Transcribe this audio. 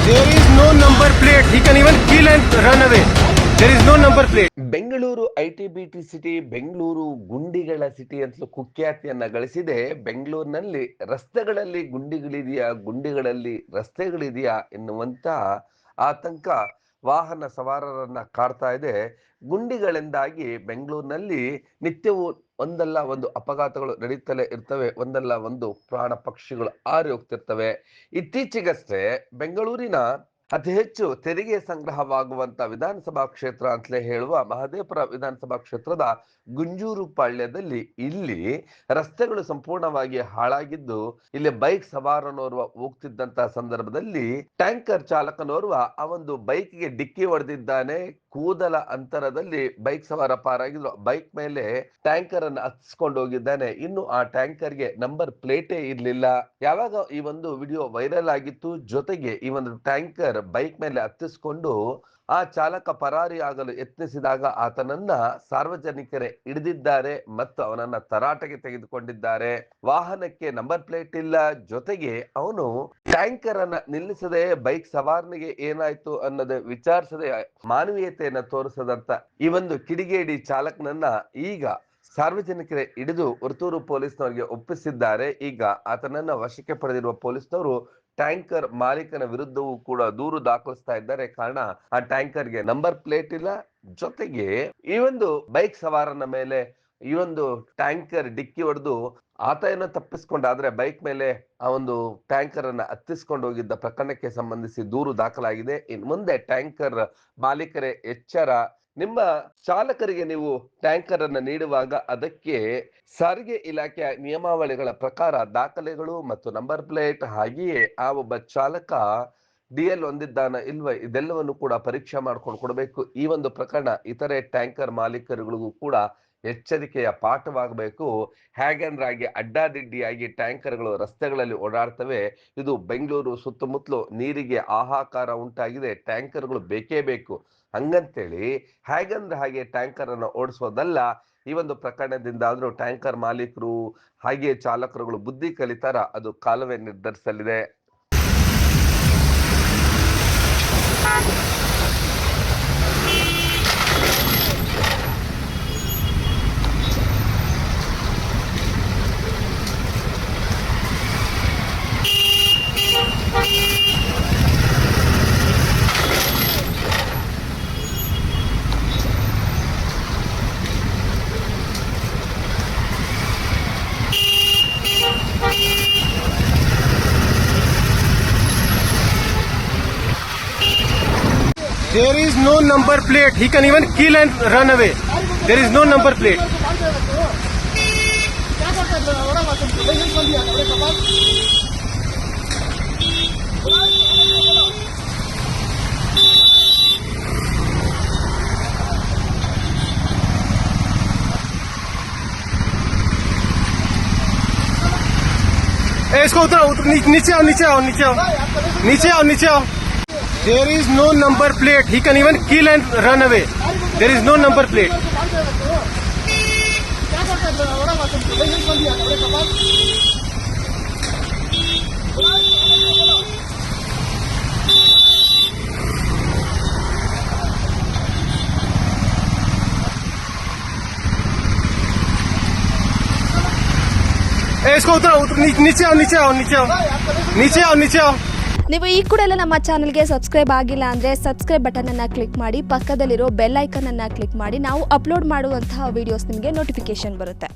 There is no number plate. He can even kill and run away. There is no number plate. Bengaluru IT BT city, Bengaluru ಗುಂಡಿಗಳ city ಅಂತಲೂ ಕುಖ್ಯಾತಿಯನ್ನ ಗಳಿಸಿದೆ. ಬೆಂಗಳೂರಿನಲ್ಲಿ ರಸ್ತೆಗಳಲ್ಲಿ ಗುಂಡಿಗಳಲ್ಲಿ ರಸ್ತೆಗಳಿದೆಯಾ ಎನ್ನುವಂತ ಆತಂಕ ವಾಹನ ಸವಾರರನ್ನ ಕಾಡ್ತಾ ಇದೆ. ಗುಂಡಿಗಳಿಂದಾಗಿ ಬೆಂಗಳೂರಿನಲ್ಲಿ ನಿತ್ಯವೂ ಒಂದಲ್ಲ ಒಂದು ಅಪಘಾತಗಳು ನಡೀತಲೇ ಇರ್ತವೆ, ಒಂದಲ್ಲ ಒಂದು ಪ್ರಾಣ ಪಕ್ಷಿಗಳು ಹಾರಿ ಹೋಗ್ತಿರ್ತವೆ. ಇತ್ತೀಚೆಗಷ್ಟೇ ಬೆಂಗಳೂರಿನ ಅತಿ ಹೆಚ್ಚು ತೆರಿಗೆ ಸಂಗ್ರಹವಾಗುವಂತ ವಿಧಾನಸಭಾ ಕ್ಷೇತ್ರ ಅಂತಲೇ ಹೇಳುವ ಮಹದೇವಪುರ ವಿಧಾನಸಭಾ ಕ್ಷೇತ್ರದ ಗುಂಜೂರು ಪಾಳ್ಯದಲ್ಲಿ ಇಲ್ಲಿ ರಸ್ತೆಗಳು ಸಂಪೂರ್ಣವಾಗಿ ಹಾಳಾಗಿದ್ದು, ಇಲ್ಲಿ ಬೈಕ್ ಸವಾರನೋರ್ವ ಹೋಗ್ತಿದ್ದಂತಹ ಸಂದರ್ಭದಲ್ಲಿ ಟ್ಯಾಂಕರ್ ಚಾಲಕನೋರ್ವ ಆ ಒಂದು ಬೈಕ್ಗೆ ಡಿಕ್ಕಿ ಹೊಡೆದಿದ್ದಾನೆ. ಕೂದಲ ಅಂತರದಲ್ಲಿ ಬೈಕ್ ಸವಾರ ಪಾರಾಗಿದ್ರು. ಬೈಕ್ ಮೇಲೆ ಟ್ಯಾಂಕರ್ ಅನ್ನು ಹತ್ತಿಸ್ಕೊಂಡು ಹೋಗಿದ್ದಾನೆ. ಇನ್ನು ಆ ಟ್ಯಾಂಕರ್ಗೆ ನಂಬರ್ ಪ್ಲೇಟೇ ಇರ್ಲಿಲ್ಲ. ಯಾವಾಗ ಈ ಒಂದು ವಿಡಿಯೋ ವೈರಲ್ ಆಗಿತ್ತು, ಜೊತೆಗೆ ಈ ಒಂದು ಟ್ಯಾಂಕರ್ ಬೈಕ್ ಮೇಲೆ ಹತ್ತಿಸ್ಕೊಂಡು ಆ ಚಾಲಕ ಪರಾರಿ ಆಗಲು ಯತ್ನಿಸಿದಾಗ ಆತನನ್ನ ಸಾರ್ವಜನಿಕರೇ ಹಿಡಿದಿದ್ದಾರೆ ಮತ್ತು ಅವನನ್ನ ತರಾಟೆಗೆ ತೆಗೆದುಕೊಂಡಿದ್ದಾರೆ. ವಾಹನಕ್ಕೆ ನಂಬರ್ ಪ್ಲೇಟ್ ಇಲ್ಲ, ಜೊತೆಗೆ ಅವನು ಟ್ಯಾಂಕರ್ ಅನ್ನ ನಿಲ್ಲಿಸದೆ ಬೈಕ್ ಸವಾರನಿಗೆ ಏನಾಯ್ತು ಅನ್ನೋದೇ ವಿಚಾರಿಸದೆ ಮಾನವೀಯತೆಯನ್ನ ತೋರಿಸದಂತ ಈ ಒಂದು ಕಿಡಿಗೇಡಿ ಚಾಲಕನನ್ನ ಈಗ ಸಾರ್ವಜನಿಕರೇ ಹಿಡಿದು ವರ್ತೂರು ಪೊಲೀಸ್ನವರಿಗೆ ಒಪ್ಪಿಸಿದ್ದಾರೆ. ಈಗ ಆತನನ್ನ ವಶಕ್ಕೆ ಪಡೆದಿರುವ ಪೊಲೀಸ್ನವರು ಟ್ಯಾಂಕರ್ ಮಾಲೀಕನ ವಿರುದ್ಧವೂ ಕೂಡ ದೂರು ದಾಖಲಿಸ್ತಾ ಇದ್ದಾರೆ. ಕಾರಣ ಆ ಟ್ಯಾಂಕರ್ಗೆ ನಂಬರ್ ಪ್ಲೇಟ್ ಇಲ್ಲ, ಜೊತೆಗೆ ಈ ಒಂದು ಬೈಕ್ ಸವಾರನ ಮೇಲೆ ಈ ಒಂದು ಟ್ಯಾಂಕರ್ ಡಿಕ್ಕಿ ಹೊಡೆದು ಆತ ಏನೋ ತಪ್ಪಿಸ್ಕೊಂಡಾದ್ರೆ ಬೈಕ್ ಮೇಲೆ ಆ ಒಂದು ಟ್ಯಾಂಕರ್ ಅನ್ನ ಹತ್ತಿಸ್ಕೊಂಡು ಹೋಗಿದ್ದ ಪ್ರಕರಣಕ್ಕೆ ಸಂಬಂಧಿಸಿ ದೂರು ದಾಖಲಾಗಿದೆ. ಇನ್ ಮುಂದೆ ಟ್ಯಾಂಕರ್ ಮಾಲೀಕರೇ ಎಚ್ಚರ. ನಿಮ್ಮ ಚಾಲಕರಿಗೆ ನೀವು ಟ್ಯಾಂಕರ್ ಅನ್ನ ನೀಡುವಾಗ ಅದಕ್ಕೆ ಸಾರಿಗೆ ಇಲಾಖೆಯ ನಿಯಮಾವಳಿಗಳ ಪ್ರಕಾರ ದಾಖಲೆಗಳು ಮತ್ತು ನಂಬರ್ ಪ್ಲೇಟ್, ಹಾಗೆಯೇ ಆ ಒಬ್ಬ ಚಾಲಕ DL ಹೊಂದಿದ್ದಾನ ಇಲ್ವ, ಇದೆಲ್ಲವನ್ನು ಕೂಡ ಪರೀಕ್ಷೆ ಮಾಡ್ಕೊಂಡು ಕೊಡಬೇಕು. ಈ ಒಂದು ಪ್ರಕರಣ ಇತರೆ ಟ್ಯಾಂಕರ್ ಮಾಲೀಕರುಗಳಿಗೂ ಕೂಡ ಎಚ್ಚರಿಕೆಯ ಪಾಠವಾಗಬೇಕು. ಹೇಗಂದ್ರಾಗಿ ಅಡ್ಡಾದಿಡ್ಡಿಯಾಗಿ ಟ್ಯಾಂಕರ್ಗಳು ರಸ್ತೆಗಳಲ್ಲಿ ಓಡಾಡ್ತವೆ. ಇದು ಬೆಂಗಳೂರು ಸುತ್ತಮುತ್ತಲು ನೀರಿಗೆ ಹಾಹಾಕಾರ ಉಂಟಾಗಿದೆ. ಟ್ಯಾಂಕರ್ಗಳು ಬೇಕೇ ಬೇಕು. ಹಂಗಂತೇಳಿ ಹೇಗಂದ್ರೆ ಹಾಗೆ ಟ್ಯಾಂಕರ್ ಅನ್ನು ಓಡಿಸೋದಲ್ಲ. ಈ ಒಂದು ಪ್ರಕರಣದಿಂದ ಆದ್ರೂ ಟ್ಯಾಂಕರ್ ಮಾಲೀಕರು ಹಾಗೆ ಚಾಲಕರುಗಳು ಬುದ್ಧಿ ಕಲಿತಾರ, ಅದು ಕಾಲವೇ ನಿರ್ಧರಿಸಲಿದೆ. There is no number plate. He can even kill and run away. There is no number plate. इसको उतरो, नीचे आओ, नीचे आओ, नीचे आओ, नीचे आओ, नीचे आओ. There is no number plate. He can even kill and run away. There is no number plate. इसको उतरो, नीचे आओ, नीचे आओ, नीचे आओ, नीचे आओ, नीचे आओ. ನೀವು ಈ ಕೂಡ ಎಲ್ಲ ನಮ್ಮ ಚಾನಲ್ಗೆ ಸಬ್ಸ್ಕ್ರೈಬ್ ಆಗಿಲ್ಲ ಅಂದರೆ ಸಬ್ಸ್ಕ್ರೈಬ್ ಬಟನನ್ನು ಕ್ಲಿಕ್ ಮಾಡಿ, ಪಕ್ಕದಲ್ಲಿರೋ ಬೆಲ್ ಐಕನನ್ನು ಕ್ಲಿಕ್ ಮಾಡಿ. ನಾವು ಅಪ್ಲೋಡ್ ಮಾಡುವಂತಹ ವಿಡಿಯೋಸ್ ನಿಮಗೆ ನೋಟಿಫಿಕೇಶನ್ ಬರುತ್ತೆ.